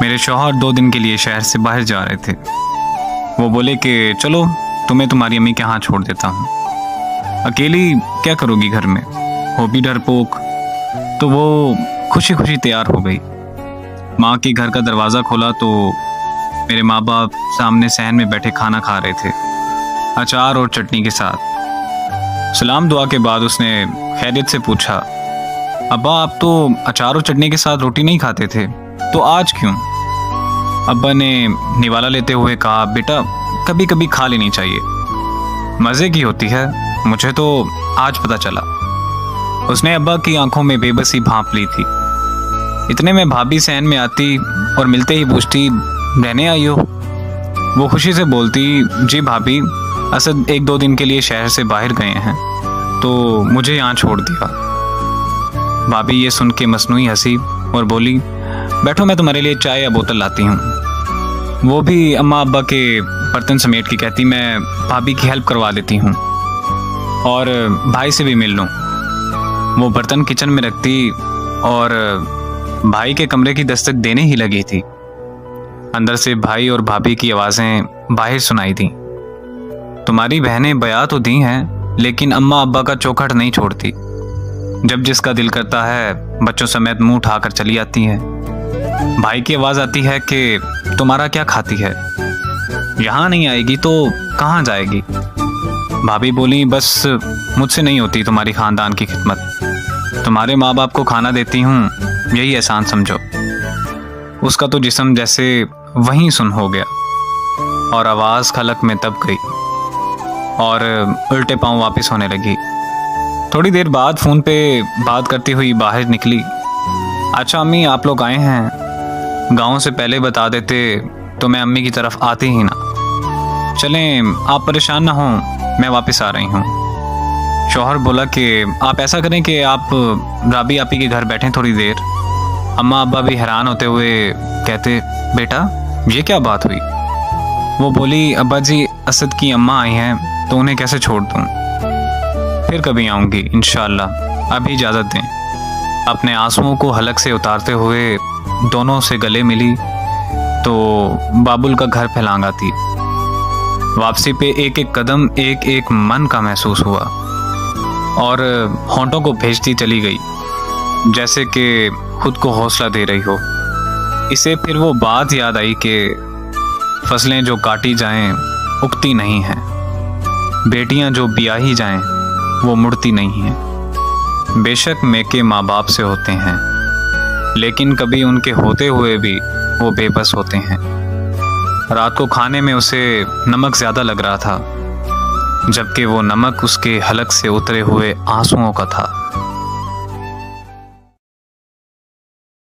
मेरे शौहर 2 दिन के लिए शहर से बाहर जा रहे थे। वो बोले कि चलो तुम्हें तुम्हारी अम्मी के यहाँ छोड़ देता हूँ, अकेली क्या करोगी घर में, हो भी डरपोक। तो वो खुशी खुशी तैयार हो गई। माँ के घर का दरवाज़ा खोला तो मेरे माँ बाप सामने सहन में बैठे खाना खा रहे थे, अचार और चटनी के साथ। सलाम दुआ के बाद उसने खैरियत से पूछा, अब्बा आप तो अचार और चटनी के साथ रोटी नहीं खाते थे, तो आज क्यों? अब्बा ने निवाला लेते हुए कहा, बेटा कभी कभी खा लेनी चाहिए, मज़े की होती है, मुझे तो आज पता चला। उसने अब्बा की आंखों में बेबसी भांप ली थी। इतने में भाभी सहन में आती और मिलते ही पूछती, रहने आई हो? वो खुशी से बोलती, जी भाभी, असद 1-2 दिन के लिए शहर से बाहर गए हैं तो मुझे यहाँ छोड़ दिया। भाभी ये सुन के मसनूई हंसी और बोली, बैठो मैं तुम्हारे लिए चाय या बोतल लाती हूँ। वो भी अम्मा अब्बा के बर्तन समेट के कहती, मैं भाभी की हेल्प करवा देती हूँ और भाई से भी मिल लूँ। वो बर्तन किचन में रखती और भाई के कमरे की दस्तक देने ही लगी थी। अंदर से भाई और भाभी की आवाज़ें बाहर सुनाई दी, तुम्हारी बहनें बया तो दी हैं लेकिन अम्मा अब्बा का चौखट नहीं छोड़ती। जब जिसका दिल करता है बच्चों समेत मुंह उठाकर चली आती है। भाई की आवाज़ आती है कि तुम्हारा क्या खाती है, यहाँ नहीं आएगी तो कहाँ जाएगी? भाभी बोली, बस मुझसे नहीं होती तुम्हारी ख़ानदान की खिदमत, तुम्हारे माँ बाप को खाना देती हूँ, यही एहसान समझो। उसका तो जिस्म जैसे वहीं सुन हो गया और आवाज़ खलक में दब गई और उल्टे पांव वापस होने लगी। थोड़ी देर बाद फ़ोन पे बात करती हुई बाहर निकली, अच्छा अम्मी आप लोग आए हैं, गाँव से पहले बता देते तो मैं अम्मी की तरफ आती ही ना। चलें आप परेशान ना हों, मैं वापस आ रही हूँ। शौहर बोला कि आप ऐसा करें कि आप राबी आपी के घर बैठें थोड़ी देर। अम्मा अब्बा भी हैरान होते हुए कहते, बेटा ये क्या बात हुई? वो बोली, अब्बा जी असद की अम्मा आई हैं तो उन्हें कैसे छोड़ दूँ, फिर कभी आऊँगी इंशाअल्लाह, अभी इजाज़त दें। अपने आंसुओं को हलक से उतारते हुए दोनों से गले मिली तो बाबुल का घर फैलांग आती। वापसी पे एक एक कदम एक एक मन का महसूस हुआ और होंठों को भेजती चली गई, जैसे कि खुद को हौसला दे रही हो। इसे फिर वो बात याद आई कि फसलें जो काटी जाएं उगती नहीं हैं, बेटियां जो ब्याही जाएं वो मुड़ती नहीं हैं। बेशक मैके माँ बाप से होते हैं लेकिन कभी उनके होते हुए भी वो बेबस होते हैं। रात को खाने में उसे नमक ज़्यादा लग रहा था, जबकि वो नमक उसके हलक से उतरे हुए आंसुओं का था।